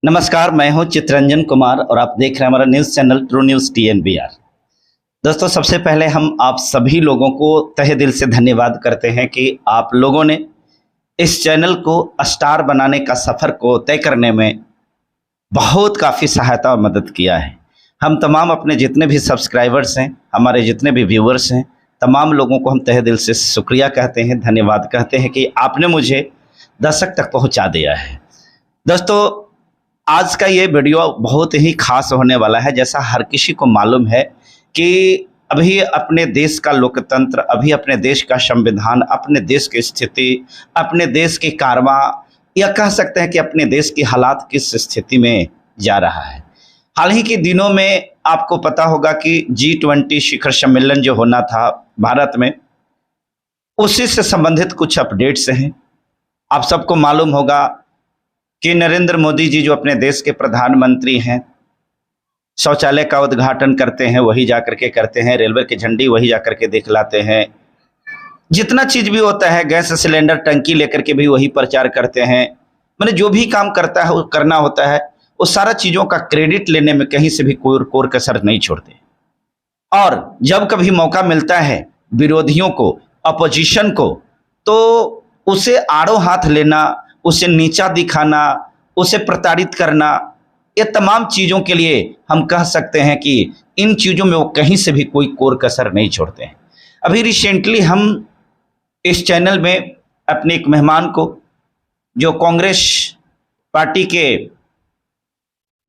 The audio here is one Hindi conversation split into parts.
नमस्कार, मैं हूं चित्रंजन कुमार और आप देख रहे हैं हमारा news channel true news TNBR। दोस्तों, सबसे पहले हम आप सभी लोगों को तहे दिल से धन्यवाद करते हैं कि आप लोगों ने इस चैनल को स्टार बनाने का सफ़र को तय करने में बहुत काफ़ी सहायता और मदद किया है। हम तमाम अपने जितने भी सब्सक्राइबर्स हैं, हमारे जितने भी व्यूअर्स हैं, तमाम लोगों को हम तहे दिल से शुक्रिया कहते हैं, धन्यवाद कहते हैं कि आपने मुझे दर्शक तक पहुँचा दिया है। दोस्तों, आज का ये वीडियो बहुत ही खास होने वाला है। जैसा हर किसी को मालूम है कि अभी अपने देश का लोकतंत्र, अभी अपने देश का संविधान, अपने देश की स्थिति, अपने देश की कारवां, या कह सकते हैं कि अपने देश की हालात किस स्थिति में जा रहा है। हाल ही के दिनों में आपको पता होगा कि G20 शिखर सम्मेलन जो होना था भारत में, उसी से संबंधित कुछ अपडेट्स हैं। आप सबको मालूम होगा कि नरेंद्र मोदी जी जो अपने देश के प्रधानमंत्री हैं, शौचालय का उद्घाटन करते हैं वही जाकर के करते हैं, रेलवे की झंडी वही जाकर के दिखलाते हैं, जितना चीज़ भी होता है, गैस सिलेंडर टंकी लेकर के भी वही प्रचार करते हैं। मैंने जो भी काम करता है, करना होता है, वो सारा चीज़ों का क्रेडिट लेने में कहीं से भी कोई कसर नहीं छोड़ते। और जब कभी मौका मिलता है विरोधियों को, अपोजिशन को, तो उसे आड़ों हाथ लेना, उसे नीचा दिखाना, उसे प्रताड़ित करना, ये तमाम चीज़ों के लिए हम कह सकते हैं कि इन चीज़ों में वो कहीं से भी कोई कोर कसर नहीं छोड़ते हैं। अभी रिसेंटली हम इस चैनल में अपने एक मेहमान को, जो कांग्रेस पार्टी के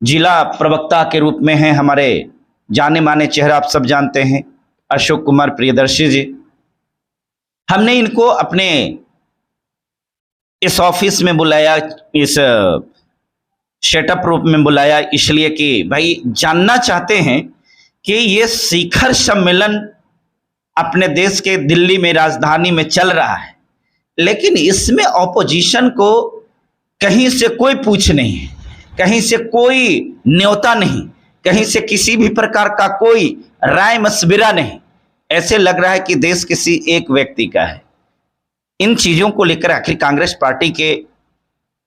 जिला प्रवक्ता के रूप में हैं, हमारे जाने माने चेहरा आप सब जानते हैं, अशोक कुमार प्रियदर्शी जी, हमने इनको अपने इस ऑफिस में बुलाया, इस सेटअप रूप में बुलाया, इसलिए कि भाई जानना चाहते हैं कि ये शिखर सम्मेलन अपने देश के दिल्ली में, राजधानी में चल रहा है, लेकिन इसमें ऑपोजिशन को कहीं से कोई पूछ नहीं है, कहीं से कोई न्योता नहीं, कहीं से किसी भी प्रकार का कोई राय मशविरा नहीं। ऐसे लग रहा है कि देश किसी एक व्यक्ति का है। इन चीज़ों को लेकर आखिर कांग्रेस पार्टी के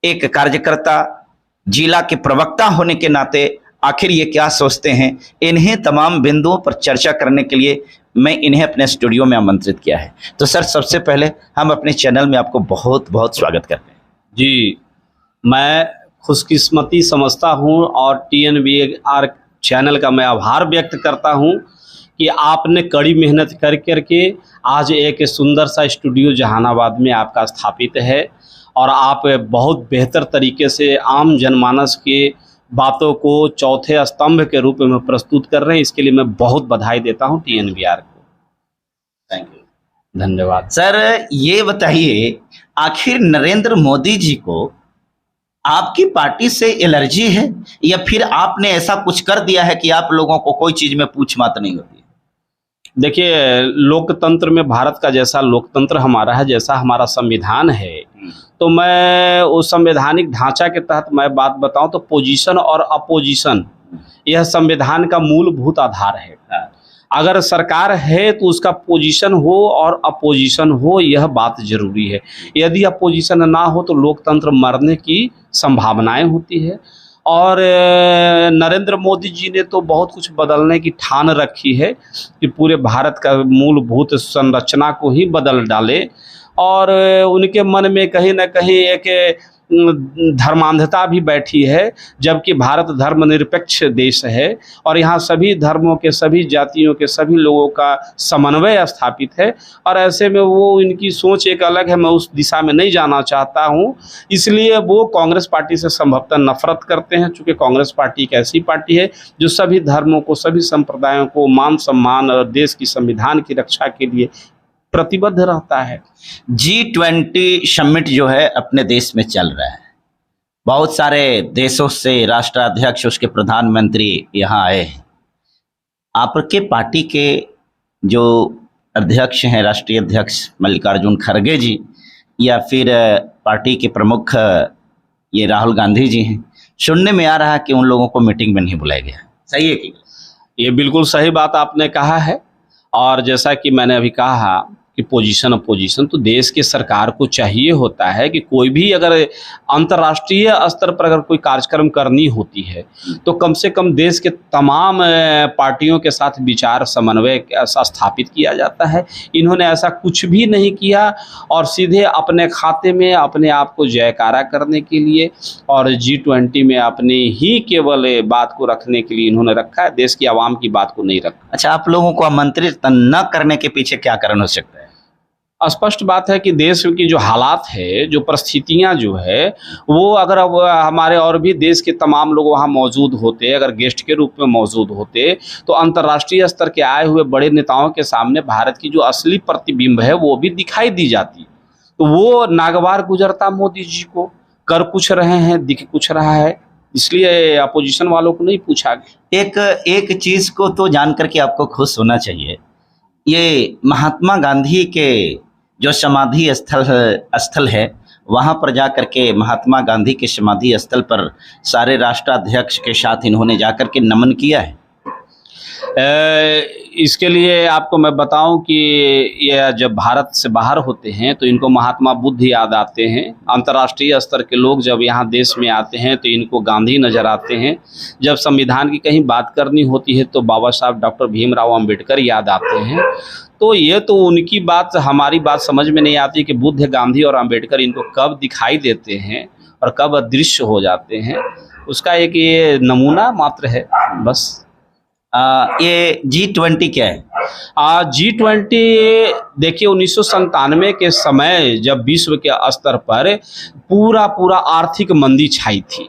एक कार्यकर्ता, जिला के प्रवक्ता होने के नाते आखिर ये क्या सोचते हैं, इन्हें तमाम बिंदुओं पर चर्चा करने के लिए मैं इन्हें अपने स्टूडियो में आमंत्रित किया है। तो सर, सबसे पहले हम अपने चैनल में आपको बहुत बहुत स्वागत करते हैं। जी, मैं खुशकिस्मती समझता हूँ और TNBR चैनल का मैं आभार व्यक्त करता हूँ कि आपने कड़ी मेहनत कर करके आज एक सुंदर सा स्टूडियो जहानाबाद में आपका स्थापित है और आप बहुत बेहतर तरीके से आम जनमानस के बातों को चौथे स्तंभ के रूप में प्रस्तुत कर रहे हैं। इसके लिए मैं बहुत बधाई देता हूं TNBR को। थैंक यू, धन्यवाद। सर, ये बताइए, आखिर नरेंद्र मोदी जी को आपकी पार्टी से एलर्जी है, या फिर आपने ऐसा कुछ कर दिया है कि आप लोगों को कोई चीज में पूछ मत नहीं होती है? देखिए, लोकतंत्र में भारत का जैसा लोकतंत्र हमारा है, जैसा हमारा संविधान है, तो मैं उस संवैधानिक ढांचा के तहत मैं बात बताऊं तो पोजीशन और अपोजिशन यह संविधान का मूलभूत आधार है। अगर सरकार है तो उसका पोजीशन हो और अपोजिशन हो, यह बात जरूरी है। यदि अपोजिशन ना हो तो लोकतंत्र मरने की संभावनाएं होती है। और नरेंद्र मोदी जी ने तो बहुत कुछ बदलने की ठान रखी है कि पूरे भारत का मूलभूत संरचना को ही बदल डाले, और उनके मन में कहीं ना कहीं एक धर्मांधता भी बैठी है, जबकि भारत धर्मनिरपेक्ष देश है और यहाँ सभी धर्मों के, सभी जातियों के, सभी लोगों का समन्वय स्थापित है। और ऐसे में वो, इनकी सोच एक अलग है, मैं उस दिशा में नहीं जाना चाहता हूँ, इसलिए वो कांग्रेस पार्टी से संभवतः नफरत करते हैं। चूँकि कांग्रेस पार्टी एक ऐसी पार्टी है जो सभी धर्मों को, सभी संप्रदायों को मान सम्मान और देश की संविधान की रक्षा के लिए प्रतिबद्ध रहता है। G20 समिट जो है अपने देश में चल रहा है, बहुत सारे देशों से राष्ट्राध्यक्ष, उसके प्रधानमंत्री यहाँ आए हैं। आपके पार्टी के जो अध्यक्ष हैं, राष्ट्रीय अध्यक्ष मल्लिकार्जुन खड़गे जी, या फिर पार्टी के प्रमुख ये राहुल गांधी जी हैं, सुनने में आ रहा है कि उन लोगों को मीटिंग में नहीं बुलाया गया। सही है कि? ये बिल्कुल सही बात आपने कहा है। और जैसा कि मैंने अभी कहा कि पोजीशन अपोजिशन, तो देश के सरकार को चाहिए होता है कि कोई भी अगर अंतर्राष्ट्रीय स्तर पर अगर कोई कार्यक्रम करनी होती है तो कम से कम देश के तमाम पार्टियों के साथ विचार समन्वय स्थापित किया जाता है। इन्होंने ऐसा कुछ भी नहीं किया और सीधे अपने खाते में अपने आप को जयकारा करने के लिए और G20 में अपनी ही केवल बात को रखने के लिए इन्होंने रखा है, देश की आवाम की बात को नहीं रखा। अच्छा, आप लोगों को आमंत्रित न करने के पीछे क्या कारण हो सकता है? स्पष्ट बात है कि देश की जो हालात है, जो परिस्थितियां जो है, वो अगर अब हमारे और भी देश के तमाम लोग वहाँ मौजूद होते, अगर गेस्ट के रूप में मौजूद होते, तो अंतर्राष्ट्रीय स्तर के आए हुए बड़े नेताओं के सामने भारत की जो असली प्रतिबिंब है वो भी दिखाई दी जाती। तो वो नागवार गुजरता मोदी जी को, कर कुछ रहे हैं, दिख कुछ रहा है, इसलिए अपोजिशन वालों को नहीं पूछा। एक चीज को तो जान करके आपको खुश होना चाहिए, ये महात्मा गांधी के जो समाधि स्थल है वहाँ पर जा करके महात्मा गांधी के समाधि स्थल पर सारे राष्ट्राध्यक्ष के साथ इन्होंने जा करके नमन किया है। इसके लिए आपको मैं बताऊं कि ये जब भारत से बाहर होते हैं तो इनको महात्मा बुद्ध याद आते हैं। अंतर्राष्ट्रीय स्तर के लोग जब यहाँ देश में आते हैं तो इनको गांधी नज़र आते हैं। जब संविधान की कहीं बात करनी होती है तो बाबा साहब डॉक्टर भीमराव अंबेडकर याद आते हैं। तो ये तो उनकी बात, हमारी बात समझ में नहीं आती कि बुद्ध, गांधी और अंबेडकर इनको कब दिखाई देते हैं और कब अदृश्य हो जाते हैं। उसका एक ये नमूना मात्र है बस। ये G20 क्या है? G20 देखिए 1997 के समय जब विश्व के स्तर पर पूरा आर्थिक मंदी छाई थी,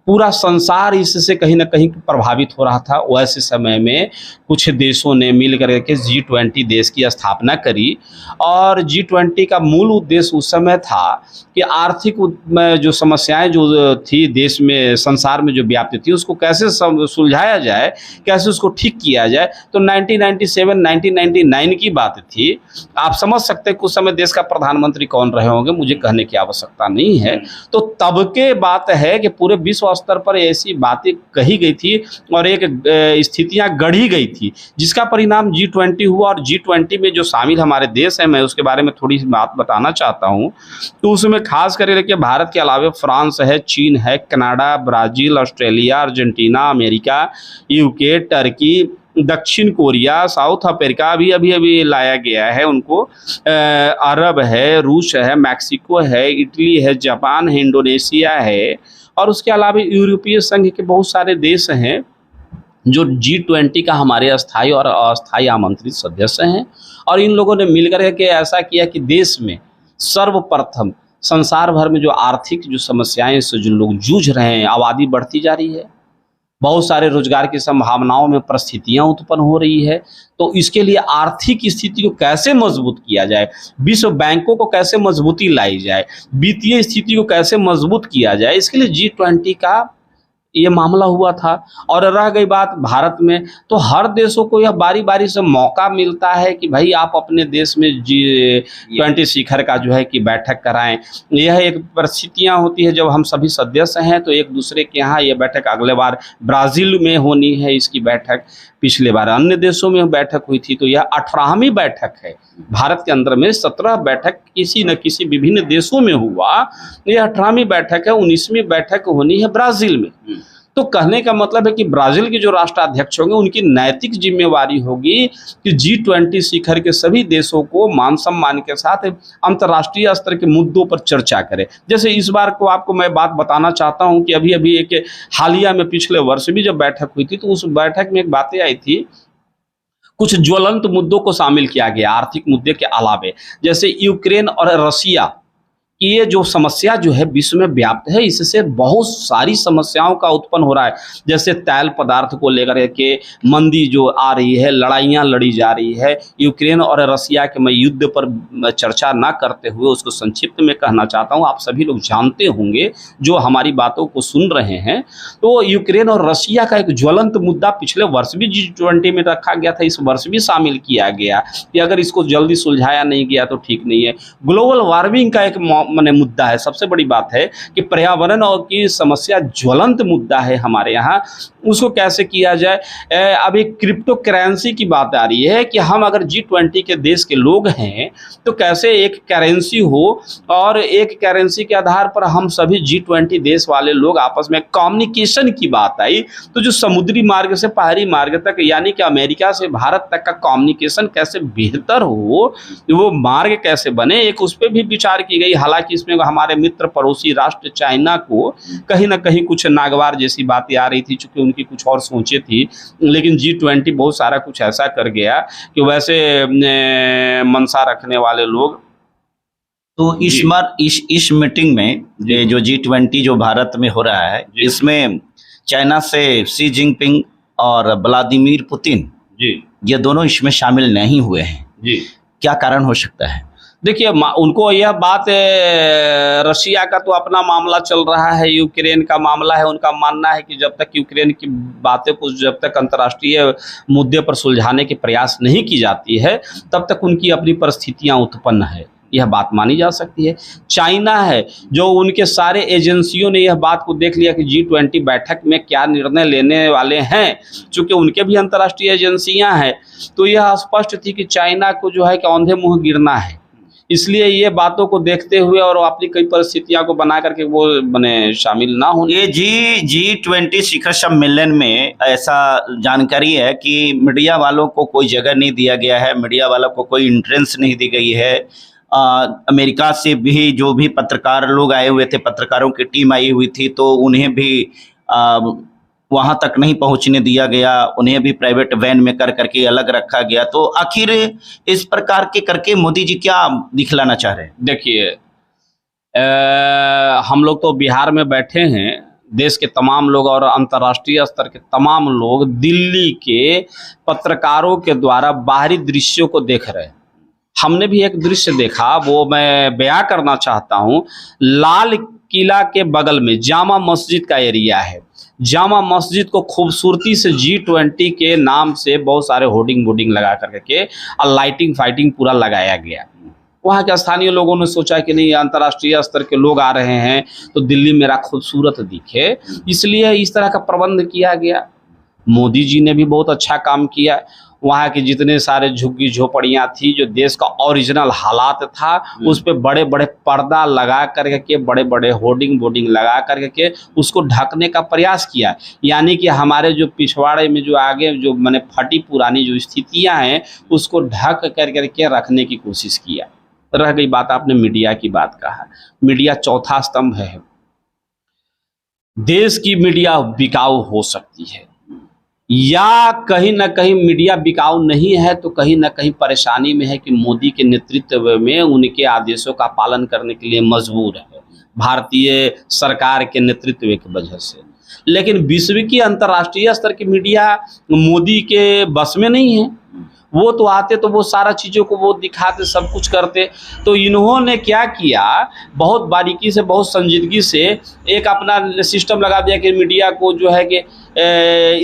पूरा संसार इससे कहीं ना कहीं प्रभावित हो रहा था, वैसे समय में कुछ देशों ने मिल करके G20 देश की स्थापना करी। और G20 का मूल उद्देश्य उस समय था कि आर्थिक जो समस्याएं जो थी देश में, संसार में जो व्याप्त थी, उसको कैसे सुलझाया जाए, कैसे उसको ठीक किया जाए। तो 1997 1999 की बात थी। आप समझ सकते हैं कुछ समय देश का प्रधानमंत्री कौन रहे होंगे, मुझे कहने की आवश्यकता नहीं है। तो तब के बात है कि पूरे विश्व स्तर पर ऐसी बातें कही गई थी और एक स्थितियां गढ़ी गई थी जिसका परिणाम G20 हुआ। और G20 में जो शामिल हमारे देश हैं, मैं उसके बारे में थोड़ी सी बात बताना चाहता हूं। तो उसमें खास करके भारत के अलावा फ्रांस है, चीन है, Canada, Brazil, Australia, Argentina, America, UK, Turkey, दक्षिण कोरिया, साउथ अफ्रीका भी अभी लाया गया है उनको, अरब है, रूस है, मैक्सिको है, इटली है, जापान है, इंडोनेशिया है और उसके अलावा यूरोपीय संघ के बहुत सारे देश हैं जो G20 का हमारे अस्थायी और अस्थायी आमंत्रित सदस्य हैं। और इन लोगों ने मिलकर के ऐसा किया कि देश में सर्वप्रथम संसार भर में जो आर्थिक जो समस्याएं से जो लोग जूझ रहे हैं, आबादी बढ़ती जा रही है, बहुत सारे रोजगार की संभावनाओं में परिस्थितियां उत्पन्न हो रही है, तो इसके लिए आर्थिक स्थिति को कैसे मजबूत किया जाए, विश्व बैंकों को कैसे मजबूती लाई जाए, वित्तीय स्थिति को कैसे मजबूत किया जाए, इसके लिए G20 का ये मामला हुआ था। और रह गई बात भारत में, तो हर देशों को यह बारी बारी से मौका मिलता है कि भाई आप अपने देश में G20 शिखर का जो है कि बैठक कराएं। यह एक परिस्थितियां होती है जब हम सभी सदस्य हैं तो एक दूसरे के यहाँ ये बैठक अगले बार ब्राज़ील में होनी है, इसकी बैठक पिछले बार अन्य देशों में बैठक हुई थी। तो यह 18वीं बैठक है भारत के अंदर में, 17 बैठक किसी न किसी विभिन्न देशों में हुआ, यह 18वीं बैठक है। 19वीं बैठक होनी है ब्राज़ील में। तो कहने का मतलब है कि ब्राज़ील के जो राष्ट्राध्यक्ष होंगे उनकी नैतिक जिम्मेवारी होगी कि G20 शिखर के सभी देशों को मान सम्मान के साथ अंतर्राष्ट्रीय स्तर के मुद्दों पर चर्चा करें। जैसे इस बार को आपको मैं बात बताना चाहता हूं कि अभी एक हालिया में पिछले वर्ष भी जब बैठक हुई थी तो उस बैठक में एक बातें आई थी, कुछ ज्वलंत मुद्दों को शामिल किया गया आर्थिक मुद्दे के अलावे, जैसे यूक्रेन और रसिया कि ये जो समस्या जो है विश्व में व्याप्त है, इससे बहुत सारी समस्याओं का उत्पन्न हो रहा है। जैसे तेल पदार्थ को लेकर के मंदी जो आ रही है, लड़ाइयाँ लड़ी जा रही है। यूक्रेन और रसिया के मैं युद्ध पर चर्चा ना करते हुए उसको संक्षिप्त में कहना चाहता हूँ, आप सभी लोग जानते होंगे जो हमारी बातों को सुन रहे हैं। तो यूक्रेन और रसिया का एक ज्वलंत मुद्दा पिछले वर्ष भी G20 में रखा गया था, इस वर्ष भी शामिल किया गया कि अगर इसको जल्दी सुलझाया नहीं गया तो ठीक नहीं है। ग्लोबल वार्मिंग का एक माने मुद्दा है, सबसे बड़ी बात है कि पर्यावरण और की समस्या ज्वलंत मुद्दा है हमारे यहाँ, उसको कैसे किया जाए। अभी क्रिप्टो करेंसी की बात आ रही है कि हम अगर G20 के देश के लोग हैं तो कैसे एक करेंसी हो और एक करेंसी के आधार पर हम सभी G20 देश वाले लोग आपस में कम्युनिकेशन की बात आई, तो जो समुद्री मार्ग से पहाड़ी मार्ग तक यानी कि अमेरिका से भारत तक का कम्युनिकेशन कैसे बेहतर हो, वो मार्ग कैसे बने, एक उस पर भी विचार की गई। हालांकि इसमें हमारे मित्र पड़ोसी राष्ट्र चाइना को कहीं ना कहीं कुछ नागवार जैसी बातें आ रही थी, चूंकि उनकी कुछ और सोचें थी, लेकिन G20 बहुत सारा कुछ ऐसा कर गया कि वैसे मनसा रखने वाले लोग। तो इस बार इस मीटिंग में ये जो G20 जो भारत में हो रहा है, इसमें चाइना से शी जिनपिंग और व्लादिमीर पुतिन जी ये दोनों इसमें शामिल नहीं हुए हैं जी, क्या कारण हो सकता है? देखिए उनको यह बात रशिया का तो अपना मामला चल रहा है, यूक्रेन का मामला है। उनका मानना है कि जब तक यूक्रेन की बातें को जब तक अंतर्राष्ट्रीय मुद्दे पर सुलझाने के प्रयास नहीं की जाती है तब तक उनकी अपनी परिस्थितियां उत्पन्न है, यह बात मानी जा सकती है। चाइना है जो उनके सारे एजेंसियों ने यह बात को देख लिया कि G20 बैठक में क्या निर्णय लेने वाले हैं, चूंकि उनके भी अंतर्राष्ट्रीय एजेंसियां हैं, तो यह स्पष्ट थी कि चाइना को जो है कि औंधे मुंह गिरना है। इसलिए ये बातों को देखते हुए और अपनी कई परिस्थितियों को बना करके वो बने शामिल ना होने। ये G20 शिखर सम्मेलन में ऐसा जानकारी है कि मीडिया वालों को कोई जगह नहीं दिया गया है, मीडिया वालों को कोई एंट्रेंस नहीं दी गई है। अमेरिका से भी जो भी पत्रकार लोग आए हुए थे, पत्रकारों की टीम आई हुई थी, तो उन्हें भी वहां तक नहीं पहुंचने दिया गया, उन्हें भी प्राइवेट वैन में कर करके अलग रखा गया। तो आखिर इस प्रकार के करके मोदी जी क्या दिखलाना चाह रहे हैं? देखिए हम लोग तो बिहार में बैठे हैं, देश के तमाम लोग और अंतर्राष्ट्रीय स्तर के तमाम लोग दिल्ली के पत्रकारों के द्वारा बाहरी दृश्यों को देख रहे हैं। हमने भी एक दृश्य देखा, वो मैं बयां करना चाहता हूं। लाल किला के बगल में जामा मस्जिद का एरिया है। जामा मस्जिद को खूबसूरती से G20 के नाम से बहुत सारे होर्डिंग बोर्डिंग लगा करके और लाइटिंग फाइटिंग पूरा लगाया गया। वहाँ के स्थानीय लोगों ने सोचा कि नहीं, अंतर्राष्ट्रीय स्तर के लोग आ रहे हैं तो दिल्ली मेरा खूबसूरत दिखे, इसलिए इस तरह का प्रबंध किया गया। मोदी जी ने भी बहुत अच्छा काम किया। वहाँ के जितने सारे झुग्गी झोपड़ियाँ थी, जो देश का ओरिजिनल हालात था, उस पे बड़े बड़े पर्दा लगा करके, बड़े बड़े होर्डिंग बोर्डिंग लगा करके उसको ढकने का प्रयास किया। यानी कि हमारे जो पिछवाड़े में जो आगे जो मैंने फटी पुरानी जो स्थितियाँ हैं उसको ढक करके रखने की कोशिश किया। रह गई बात, आपने मीडिया की बात कहा, मीडिया चौथा स्तंभ है। देश की मीडिया बिकाऊ हो सकती है, या कहीं ना कहीं मीडिया बिकाऊ नहीं है तो कहीं ना कहीं परेशानी में है कि मोदी के नेतृत्व में उनके आदेशों का पालन करने के लिए मजबूर है भारतीय सरकार के नेतृत्व की वजह से। लेकिन विश्व की अंतर्राष्ट्रीय स्तर की मीडिया मोदी के बस में नहीं है। वो तो आते तो वो सारा चीज़ों को वो दिखाते, सब कुछ करते। तो इन्होंने क्या किया, बहुत बारीकी से, बहुत संजीदगी से एक अपना सिस्टम लगा दिया कि मीडिया को जो है कि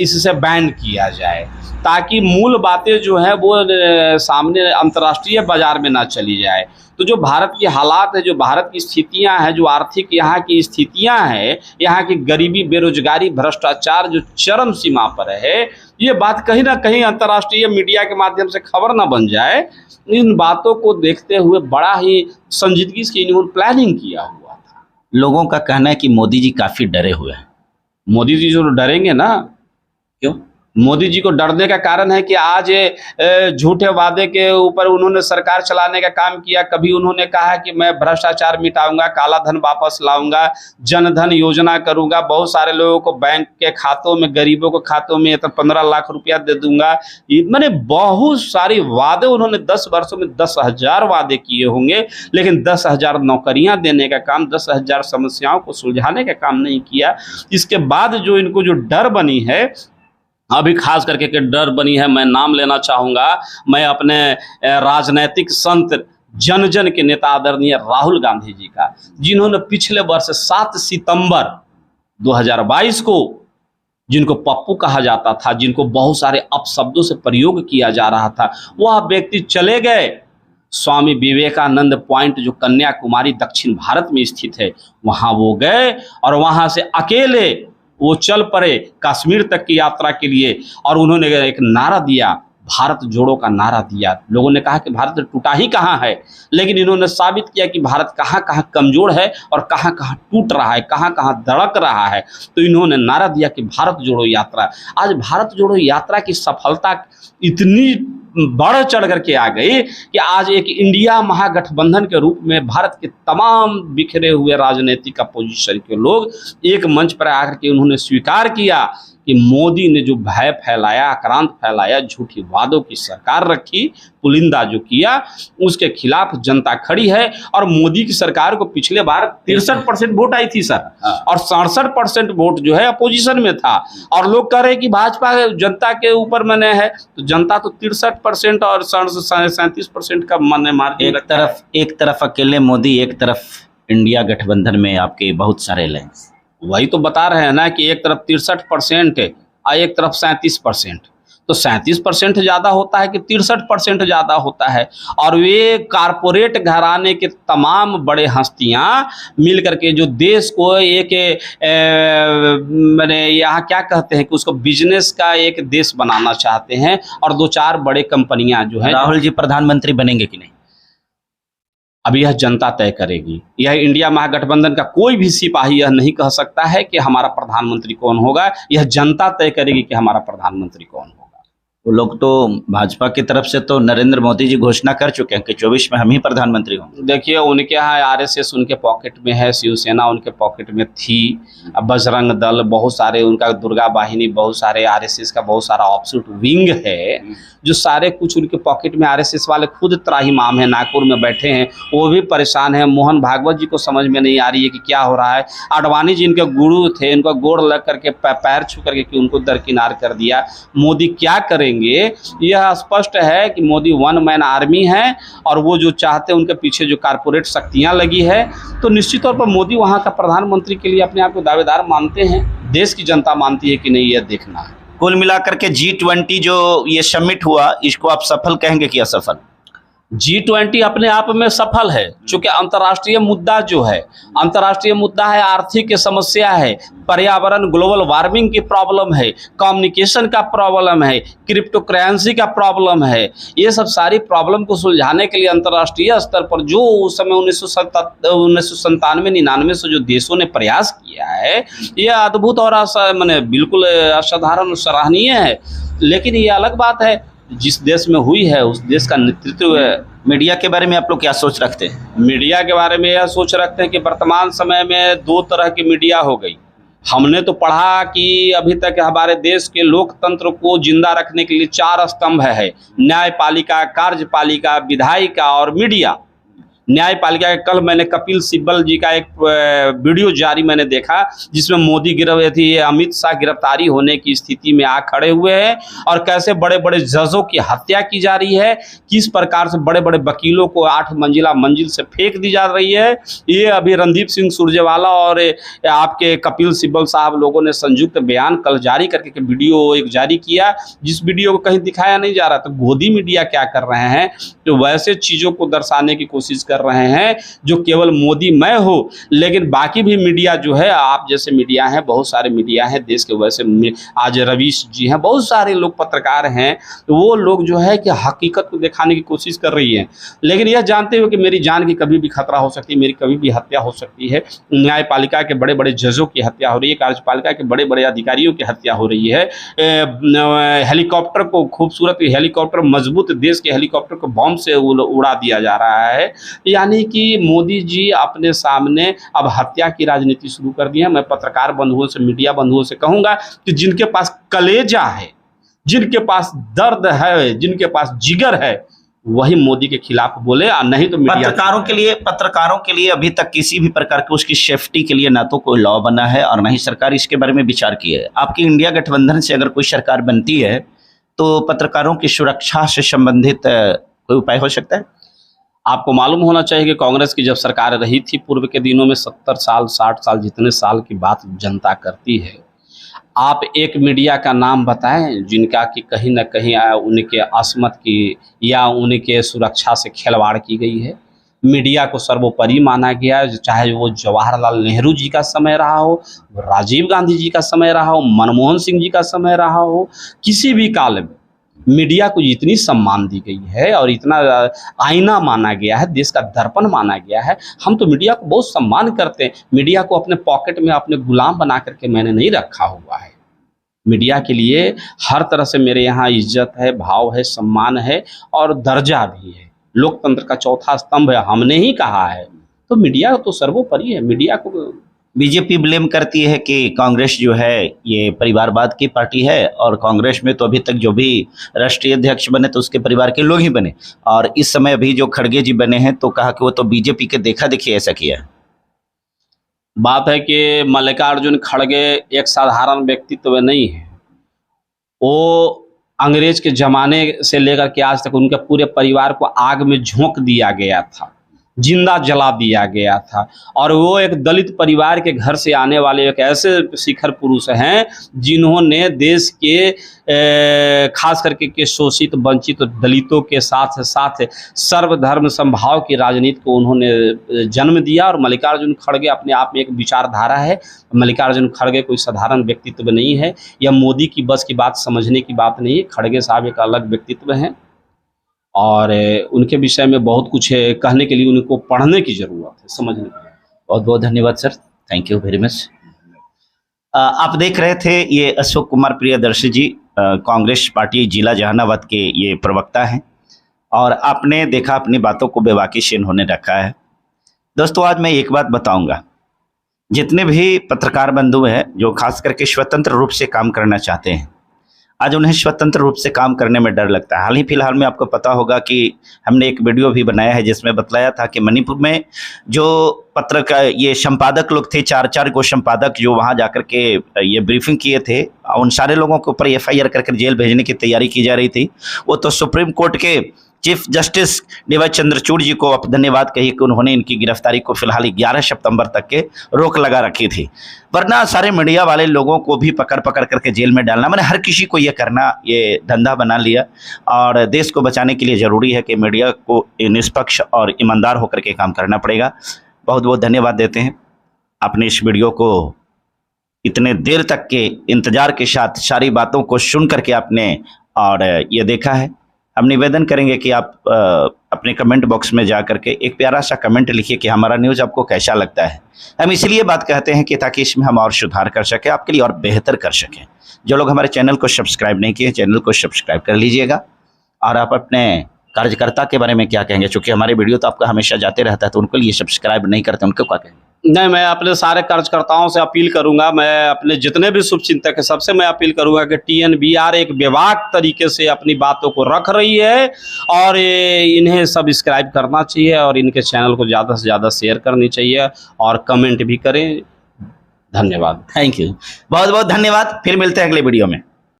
इससे बैन किया जाए, ताकि मूल बातें जो है वो सामने अंतर्राष्ट्रीय बाजार में ना चली जाए। तो जो भारत की हालात है, जो भारत की स्थितियां हैं, जो आर्थिक यहाँ की स्थितियां हैं, यहाँ की गरीबी, बेरोजगारी, भ्रष्टाचार जो चरम सीमा पर है, ये बात कहीं ना कहीं अंतर्राष्ट्रीय मीडिया के माध्यम से खबर ना बन जाए। इन बातों को देखते हुए बड़ा ही संजीदगी से इन्होंने प्लानिंग किया हुआ था। लोगों का कहना है कि मोदी जी काफी डरे हुए हैं। मोदी जी जो डरेंगे ना, क्यों? मोदी जी को डरने का कारण है कि आज झूठे वादे के ऊपर उन्होंने सरकार चलाने का काम किया। कभी उन्होंने कहा कि मैं भ्रष्टाचार मिटाऊंगा, काला धन वापस लाऊंगा, जन धन योजना करूंगा, बहुत सारे लोगों को बैंक के खातों में, गरीबों को खातों में 15 लाख रुपया दे दूंगा। मैंने बहुत सारी वादे उन्होंने 10 वर्षों में 10,000 वादे किए होंगे, लेकिन 10,000 नौकरियां देने का काम, 10,000 समस्याओं को सुलझाने का काम नहीं किया। इसके बाद जो इनको जो डर बनी है, अभी खास करके के डर बनी है, मैं नाम लेना चाहूँगा, मैं अपने राजनैतिक संत, जन जन के नेता आदरणीय राहुल गांधी जी का, जिन्होंने पिछले वर्ष 7 सितंबर 2022 को, जिनको पप्पू कहा जाता था, जिनको बहुत सारे अपशब्दों से प्रयोग किया जा रहा था, वह व्यक्ति चले गए स्वामी विवेकानंद पॉइंट जो कन्याकुमारी दक्षिण भारत में स्थित है, वहाँ वो गए और वहाँ से अकेले वो चल पड़े कश्मीर तक की यात्रा के लिए। और उन्होंने एक नारा दिया, भारत जोड़ो का नारा दिया। लोगों ने कहा कि भारत टूटा ही कहाँ है, लेकिन इन्होंने साबित किया कि भारत कहाँ कहाँ कमज़ोर है और कहाँ कहाँ टूट रहा है, कहाँ कहाँ धड़क रहा है। तो इन्होंने नारा दिया कि भारत जोड़ो यात्रा। आज भारत जोड़ो यात्रा की सफलता इतनी बढ़ चढ़ करके आ गई कि आज एक इंडिया महागठबंधन के रूप में भारत के तमाम बिखरे हुए राजनीतिक अपोजिशन के लोग एक मंच पर आकर के उन्होंने स्वीकार किया कि मोदी ने जो भय फैलाया, आक्रांत फैलाया, झूठी वादों की सरकार रखी, पुलिंदा जो किया, उसके खिलाफ जनता खड़ी है। और मोदी की सरकार को पिछले बार 63% वोट आई थी सर, और 67% वोट जो है अपोजिशन में था। और लोग कह रहे हैं कि भाजपा जनता के ऊपर मैंने है, तो जनता तो 63% और 37% का मैंने मार्जिन। एक तरफ अकेले मोदी, एक तरफ इंडिया गठबंधन में आपके बहुत सारे अलायंस। वही तो बता रहे हैं ना कि एक तरफ 63% और एक तरफ 37%। तो 37% ज़्यादा होता है कि 63% ज़्यादा होता है। और वे कारपोरेट घराने के तमाम बड़े हस्तियां मिल करके जो देश को एक मैंने यहाँ क्या कहते हैं कि उसको बिजनेस का एक देश बनाना चाहते हैं। और 2-4 बड़े कंपनियां जो हैं। राहुल जी प्रधानमंत्री बनेंगे कि नहीं? अब यह जनता तय करेगी। यह इंडिया महागठबंधन का कोई भी सिपाही यह नहीं कह सकता है कि हमारा प्रधानमंत्री कौन होगा। यह जनता तय करेगी कि हमारा प्रधानमंत्री कौन होगा। वो लोग तो भाजपा की तरफ से तो नरेंद्र मोदी जी घोषणा कर चुके हैं कि 24 में हम ही प्रधानमंत्री होंगे। देखिए, उनके यहाँ आरएसएस उनके पॉकेट में है, शिवसेना उनके पॉकेट में थी, बजरंग दल, बहुत सारे उनका दुर्गा वाहिनी, बहुत सारे आरएसएस का बहुत सारा ऑफशूट विंग है, जो सारे कुछ उनके पॉकेट में। आरएसएस वाले खुद त्राहिमाम है, नागपुर में बैठे हैं, वो भी परेशान है। मोहन भागवत जी को समझ में नहीं आ रही है कि क्या हो रहा है। आडवाणी जी इनके गुरु थे, इनको गोड़ लग करके पैर छू करके कि उनको दरकिनार कर दिया। मोदी क्या करेंगे? यह स्पष्ट है कि मोदी वन मैन आर्मी है, और वो जो चाहते हैं उनके पीछे जो कारपोरेट शक्तियां लगी है, तो निश्चित तौर पर मोदी वहां का प्रधानमंत्री के लिए अपने आप को दावेदार मानते हैं। देश की जनता मानती है कि नहीं, यह देखना है। कुल मिलाकर के G20 जो ये समिट हुआ, इसको आप सफल कहेंगे कि असफल? G20 अपने आप में सफल है, क्योंकि अंतर्राष्ट्रीय मुद्दा जो है, अंतर्राष्ट्रीय मुद्दा है, आर्थिक समस्या है, पर्यावरण, ग्लोबल वार्मिंग की प्रॉब्लम है, कम्युनिकेशन का प्रॉब्लम है, क्रिप्टो करेंसी का प्रॉब्लम है। ये सब सारी प्रॉब्लम को सुलझाने के लिए अंतर्राष्ट्रीय स्तर पर जो उस समय 1997-99 से जो देशों ने प्रयास किया है, ये अद्भुत और माने बिल्कुल असाधारण, सराहनीय है। लेकिन ये अलग बात है जिस देश में हुई है उस देश का नेतृत्व है। मीडिया के बारे में आप लोग क्या सोच रखते हैं? मीडिया के बारे में यह सोच रखते हैं कि वर्तमान समय में 2 तरह की मीडिया हो गई। हमने तो पढ़ा कि अभी तक हमारे देश के लोकतंत्र को जिंदा रखने के लिए 4 स्तंभ है: न्यायपालिका, कार्यपालिका, विधायिका और मीडिया। न्यायपालिका के कल मैंने कपिल सिब्बल जी का एक वीडियो जारी मैंने देखा, जिसमें मोदी अमित शाह गिरफ्तारी होने की स्थिति में आ खड़े हुए हैं, और कैसे बड़े बड़े जजों की हत्या की जा रही है, किस प्रकार से बड़े बड़े वकीलों को 8 मंजिल से फेंक दी जा रही है। ये अभी रणदीप सिंह सुरजेवाला और आपके कपिल सिब्बल साहब लोगों ने संयुक्त बयान कल जारी करके वीडियो एक जारी किया, जिस वीडियो को कहीं दिखाया नहीं जा रहा। तो गोदी मीडिया क्या कर रहे हैं, तो वैसे चीज़ों को दर्शाने की कोशिश कर रहे हैं जो केवल मोदी मैं हो, लेकिन बाकी भी मीडिया जो है, आप जैसे मीडिया हैं, बहुत सारे मीडिया हैं देश के, वैसे आज रवीश जी हैं, बहुत सारे लोग पत्रकार हैं, तो वो लोग जो है कि हकीकत को दिखाने की कोशिश कर रही है, लेकिन यह जानते हुए कि मेरी जान की कभी भी खतरा हो सकती है, मेरी कभी भी हत्या हो सकती है। न्यायपालिका के बड़े बड़े जजों की हत्या हो रही है, कार्यपालिका के बड़े बड़े अधिकारियों की हत्या हो रही है। हेलीकॉप्टर को, खूबसूरत हेलीकॉप्टर, मजबूत देश के हेलीकॉप्टर को बॉम्ब से उड़ा दिया जा रहा है। यानी कि मोदी जी अपने सामने अब हत्या की राजनीति शुरू कर दी है। मैं पत्रकार बंधुओं से, मीडिया बंधुओं से कहूंगा कि जिनके पास कलेजा है, जिनके पास दर्द है, जिनके पास जिगर है, वही मोदी के खिलाफ बोले, और नहीं तो मीडिया। पत्रकारों के लिए अभी तक किसी भी प्रकार के उसकी सेफ्टी के लिए ना तो कोई लॉ बना है और ना ही सरकार इसके बारे में विचार की है। आपकी इंडिया गठबंधन से अगर कोई सरकार बनती है तो पत्रकारों की सुरक्षा से संबंधित कोई उपाय हो सकता है? आपको मालूम होना चाहिए कि कांग्रेस की जब सरकार रही थी पूर्व के दिनों में, 70 साल 60 साल जितने साल की बात जनता करती है, आप एक मीडिया का नाम बताएं जिनका कि कहीं ना कहीं उनके असमत की या उनके सुरक्षा से खिलवाड़ की गई है। मीडिया को सर्वोपरि माना गया है, चाहे वो जवाहरलाल नेहरू जी का समय रहा हो, राजीव गांधी जी का समय रहा हो, मनमोहन सिंह जी का समय रहा हो, किसी भी काल में मीडिया को इतनी सम्मान दी गई है और इतना आईना माना गया है, देश का दर्पण माना गया है। हम तो मीडिया को बहुत सम्मान करते हैं। मीडिया को अपने पॉकेट में अपने गुलाम बना करके मैंने नहीं रखा हुआ है। मीडिया के लिए हर तरह से मेरे यहाँ इज्जत है, भाव है, सम्मान है और दर्जा भी है। लोकतंत्र का चौथा स्तंभ है, हमने ही कहा है, तो मीडिया तो सर्वोपरि है। मीडिया को बीजेपी ब्लेम करती है कि कांग्रेस जो है ये परिवारवाद की पार्टी है, और कांग्रेस में तो अभी तक जो भी राष्ट्रीय अध्यक्ष बने तो उसके परिवार के लोग ही बने, और इस समय अभी जो खड़गे जी बने हैं तो कहा कि वो तो बीजेपी के देखा देखी ऐसा किया है। बात है कि मल्लिकार्जुन खड़गे एक साधारण व्यक्तित्व नहीं है। वो अंग्रेज के ज़माने से लेकर के आज तक उनके पूरे परिवार को आग में झोंक दिया गया था, जिंदा जला दिया गया था, और वो एक दलित परिवार के घर से आने वाले एक ऐसे शिखर पुरुष हैं जिन्होंने देश के खास करके के शोषित वंचित दलितों के साथ साथ सर्वधर्म समभाव की राजनीति को उन्होंने जन्म दिया। और मल्लिकार्जुन खड़गे अपने आप में एक विचारधारा है। मल्लिकार्जुन खड़गे कोई साधारण व्यक्तित्व नहीं है, या मोदी की बस की बात समझने की बात नहीं है। खड़गे साहब एक अलग व्यक्तित्व हैं और उनके विषय में बहुत कुछ है कहने के लिए, उनको पढ़ने की ज़रूरत है, समझने की। बहुत बहुत धन्यवाद sir, thank you very much. आप देख रहे थे ये अशोक कुमार प्रियदर्शी जी, कांग्रेस पार्टी जिला जहानाबाद के ये प्रवक्ता हैं, और आपने देखा अपनी बातों को बेबाकी से इन्होंने रखा है। दोस्तों आज मैं एक बात बताऊंगा, जितने भी पत्रकार बंधु हैं जो खास करके स्वतंत्र रूप से काम करना चाहते हैं, आज उन्हें स्वतंत्र रूप से काम करने में डर लगता है। हाल ही फिलहाल में आपको पता होगा कि हमने एक वीडियो भी बनाया है जिसमें बतलाया था कि मणिपुर में जो पत्र का ये संपादक लोग थे, 4 को संपादक जो वहां जाकर के ये ब्रीफिंग किए थे, उन सारे लोगों के ऊपर FIR करके जेल भेजने की तैयारी की जा रही थी। वो तो सुप्रीम कोर्ट के चीफ जस्टिस DY चंद्रचूड़ जी को आप धन्यवाद कहिए कि उन्होंने इनकी गिरफ्तारी को फिलहाल 11 सितंबर तक के रोक लगा रखी थी, वरना सारे मीडिया वाले लोगों को भी पकड़ करके जेल में डालना, मैंने हर किसी को ये करना ये धंधा बना लिया। और देश को बचाने के लिए ज़रूरी है कि मीडिया को निष्पक्ष और ईमानदार होकर के काम करना पड़ेगा। बहुत बहुत धन्यवाद देते हैं। आपने इस वीडियो को इतने देर तक के इंतज़ार के साथ सारी बातों को सुन करके आपने और ये देखा है। हम निवेदन करेंगे कि आप अपने कमेंट बॉक्स में जा करके एक प्यारा सा कमेंट लिखिए कि हमारा न्यूज़ आपको कैसा लगता है। हम इसलिए बात कहते हैं कि ताकि इसमें हम और सुधार कर सकें, आपके लिए और बेहतर कर सकें। जो लोग हमारे चैनल को सब्सक्राइब नहीं किए, चैनल को सब्सक्राइब कर लीजिएगा। और आप अपने कार्यकर्ता के बारे में क्या कहेंगे, चूँकि हमारे वीडियो तो आपका हमेशा जाते रहता है, तो उनको लिए सब्सक्राइब नहीं करते, उनको क्या कहेंगे? नहीं, मैं अपने सारे कार्यकर्ताओं से अपील करूंगा, मैं अपने जितने भी शुभचिंतक हैं सबसे मैं अपील करूंगा कि TNBR एक बेबाक तरीके से अपनी बातों को रख रही है और इन्हें सब्सक्राइब करना चाहिए और इनके चैनल को ज़्यादा से ज़्यादा शेयर करनी चाहिए और कमेंट भी करें। धन्यवाद। थैंक यू, बहुत बहुत धन्यवाद। फिर मिलते हैं अगले वीडियो में।